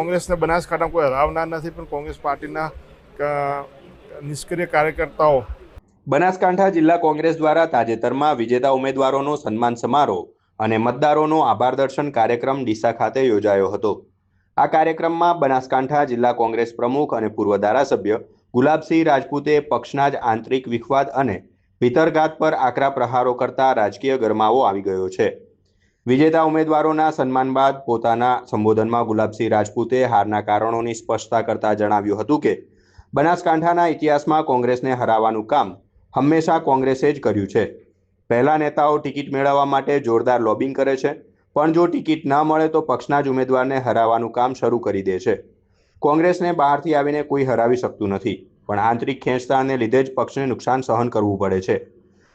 કોંગ્રેસને બનાસકાંઠામાં કોઈ હરાવનાર નથી, પણ કોંગ્રેસ પાર્ટીના નિષ્ક્રિય કાર્યકર્તાઓ. બનાસકાંઠા જિલ્લા કોંગ્રેસ દ્વારા તાજેતરમાં વિજેતા ઉમેદવારોનો સન્માન સમારોહ અને મતદારોનો આભાર દર્શન કાર્યક્રમ ડીસા ખાતે યોજાયો હતો. આ કાર્યક્રમમાં બનાસકાંઠા જિલ્લા કોંગ્રેસ પ્રમુખ અને પૂર્વ ધારાસભ્ય ગુલાબસિંહ રાજપૂતે પક્ષના જ આંતરિક વિખવાદ અને ભીતરઘાત પર આકરા પ્રહારો કરતા રાજકીય ગરમાવો આવી ગયો છે. વિજેતા ઉમેદવારોના સન્માન બાદ પોતાના સંબોધનમાં ગુલાબસિંહ રાજપૂતે હારના કારણોની સ્પષ્ટતા કરતા જણાવ્યું હતું કે બનાસકાંઠાના ઇતિહાસમાં કોંગ્રેસને હરાવવાનું કામ હંમેશા કોંગ્રેસે જ કર્યું છે. પહેલા નેતાઓ ટિકિટ મેળવવા માટે જોરદાર લોબિંગ કરે છે, પણ જો ટિકિટ ન મળે તો પક્ષના જ ઉમેદવારને હરાવવાનું કામ શરૂ કરી દે છે. કોંગ્રેસને બહારથી આવીને કોઈ હરાવી શકતું નથી, પણ આંતરિક ખેંચતાણને લીધે જ પક્ષને નુકસાન સહન કરવું પડે છે.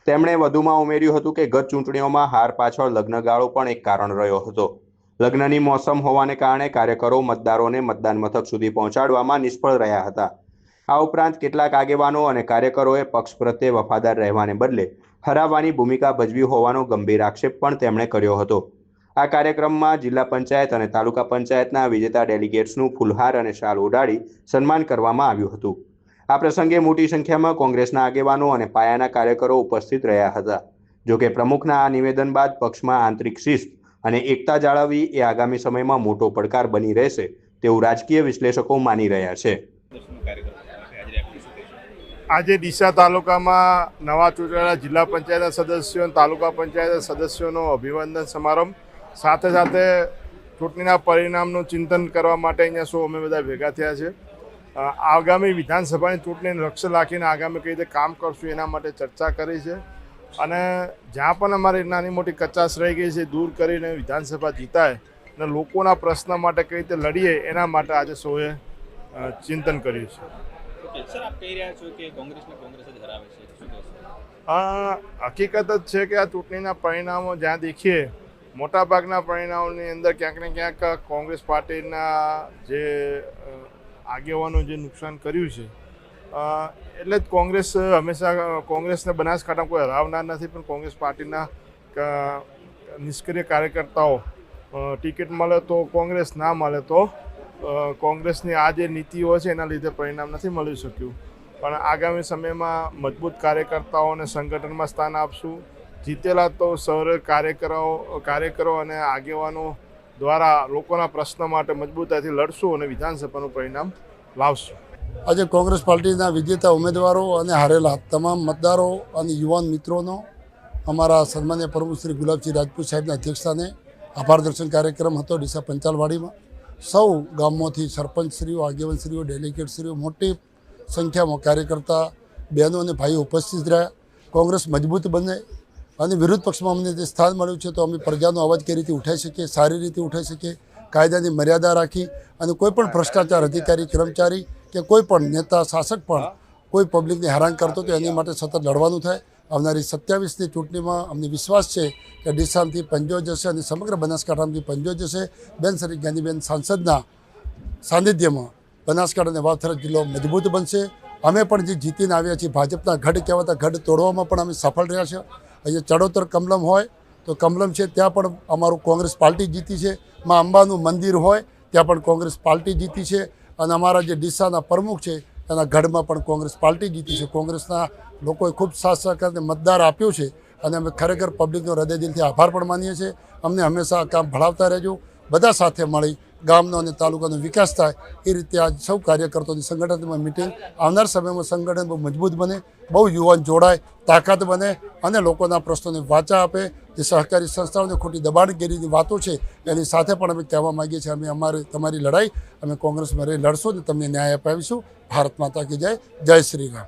તેમણે વધુમાં ઉમેર્યું હતું કે ગત ચૂંટણીઓમાં હાર પાછળ લગ્નગાળો પણ એક કારણ રહ્યો હતો. લગ્નની મોસમ હોવાને કારણે કાર્યકરો મતદારોને મતદાન મથક સુધી પહોંચાડવામાં નિષ્ફળ રહ્યા હતા. આ ઉપરાંત કેટલાક આગેવાનો અને કાર્યકરોએ પક્ષ પ્રત્યે વફાદાર રહેવાને બદલે હરાવવાની ભૂમિકા ભજવી હોવાનો ગંભીર આક્ષેપ પણ તેમણે કર્યો હતો. આ કાર્યક્રમમાં જિલ્લા પંચાયત અને તાલુકા પંચાયતના વિજેતા ડેલિગેટ્સનું ફૂલહાર અને શાલ ઓઢાડી સન્માન કરવામાં આવ્યું હતું. આ પ્રસંગે મોટી સંખ્યામાં કોંગ્રેસના આગેવાનો અને પાયાના કાર્યકરો ઉપસ્થિત રહ્યા હતા. જોકે પ્રમુખના આ નિવેદન બાદ પક્ષમાં આંતરિક શિસ્ત અને એકતા જાળવવી એ આગામી સમયમાં મોટો પડકાર બની રહેશે તેવું રાજકીય વિશ્લેષકો માની રહ્યા છે. આજે ડીસા તાલુકામાં નવા ચૂંટાયેલા જિલ્લા પંચાયતના સદસ્યો અને તાલુકા પંચાયત સદસ્યોનો અભિનંદન સમારંભ, સાથે સાથે ચૂંટણીના પરિણામનું ચિંતન કરવા માટે અહીંયા અમે બધા ભેગા થયા છે. આગામી વિધાનસભાની ચૂંટણીને લક્ષ્ય રાખીને આગામી કઈ રીતે કામ કરશું એના માટે ચર્ચા કરી છે, અને જ્યાં પણ અમારી નાની મોટી કચાશ રહી ગઈ છે દૂર કરીને વિધાનસભા જીતાય અને લોકોના પ્રશ્ન માટે કઈ રીતે લડીએ એના માટે આજે સૌએ ચિંતન કર્યું છે. સર, આપ કહી રહ્યા છો કે કોંગ્રેસને કોંગ્રેસ જ હરાવે છે, શું કહેશો? હકીકત જ છે કે આ ચૂંટણીના પરિણામો જ્યાં દેખીએ મોટાભાગના પરિણામોની અંદર ક્યાંક ને ક્યાંક કોંગ્રેસ પાર્ટીના જે આગેવાનો જે નુકસાન કર્યું છે, એટલે જ કોંગ્રેસ હંમેશા કોંગ્રેસને બનાસકાંઠામાં કોઈ હરાવનાર નથી, પણ કોંગ્રેસ પાર્ટીના નિષ્ક્રિય કાર્યકર્તાઓ ટિકિટ મળે તો કોંગ્રેસ, ના મળે તો કોંગ્રેસની આ જે નીતિઓ છે એના લીધે પરિણામ નથી મળી શક્યું. પણ આગામી સમયમાં મજબૂત કાર્યકર્તાઓને સંગઠનમાં સ્થાન આપશું. જીતેલા તો સૌ કાર્યકરો અને આગેવાનો દ્વારા લોકોના પ્રશ્નો માટે મજબૂતાઈથી લડશું અને વિધાનસભાનું પરિણામ લાવશું. આજે કોંગ્રેસ પાર્ટીના વિજેતા ઉમેદવારો અને હારેલા તમામ મતદારો અને યુવાન મિત્રોનો અમારા સન્માનીય પ્રમુખ શ્રી ગુલાબસિંહ રાજપૂત સાહેબના અધ્યક્ષસ્થાને આભાર દર્શન કાર્યક્રમ હતો ડીસા પંચાલવાડીમાં. સૌ ગામોથી સરપંચશ્રીઓ, આગેવાનશ્રીઓ, ડેલિગેટશ્રીઓ, મોટી સંખ્યામાં કાર્યકર્તા બહેનો અને ભાઈઓ ઉપસ્થિત રહ્યા. કોંગ્રેસ મજબૂત બને અને વિરોધ પક્ષમાં અમને જે સ્થાન મળ્યું છે તો અમે પ્રજાનો અવાજ કઈ રીતે ઉઠાવી શકીએ, સારી રીતે ઉઠાવી શકીએ, કાયદાની મર્યાદા રાખી અને કોઈ પણ ભ્રષ્ટાચાર અધિકારી, કર્મચારી કે કોઈ પણ નેતા, શાસક પણ કોઈ પબ્લિકને હેરાન કરતો તો એની માટે સતત લડવાનું થાય. આવનારી 27ની ચૂંટણીમાં અમને વિશ્વાસ છે કે ડીસામાંથી પંજો જશે અને સમગ્ર બનાસકાંઠામાંથી પંજો જશે. બેન શ્રી જ્ઞાનીબેન સાંસદના સાનિધ્યમાં બનાસકાંઠા અને વાવથરા જિલ્લો મજબૂત બનશે. અમે પણ જે જીતીને આવ્યા છીએ, ભાજપના ગઢ કહેવાતા ગઢ તોડવામાં પણ અમે સફળ રહ્યા છે. અહીંયા ચડોતર કમલમ હોય તો કમલમ છે ત્યાં પણ અમારું કોંગ્રેસ પાર્ટી જીતી છે. માં અંબાનું મંદિર હોય ત્યાં પણ કોંગ્રેસ પાર્ટી જીતી છે, અને અમારા જે ડીસાના પ્રમુખ છે એના ગઢમાં પણ કોંગ્રેસ પાર્ટી જીતી છે. કોંગ્રેસના લોકોએ ખૂબ સાથ સહકારને મતદાર આપ્યો છે અને અમે ખરેખર પબ્લિકનો હૃદય દિલથી આભાર પણ માનીએ છીએ. અમને હંમેશા કામ ભણાવતા રહેજો. બધા સાથે મળી ગામનો અને તાલુકાનો વિકાસ થાય એ રીતે આજ સૌ કાર્યકર્તાઓની સંગઠનમાં મિટિંગ. આવનાર સમયમાં સંગઠન બહુ મજબૂત બને, બહુ યુવાન જોડાય, તાકાત બને અને લોકોના પ્રશ્નોને વાચા આપે. જે સહકારી સંસ્થાઓને ખોટી દબાણગીરીની વાતો છે એની સાથે પણ અમે કહેવા માગીએ છીએ અમે તમારી લડાઈ અમે કોંગ્રેસમાં રહી લડશું અને તમને ન્યાય અપાવીશું. ભારત માતા કી જય. જય શ્રી રામ.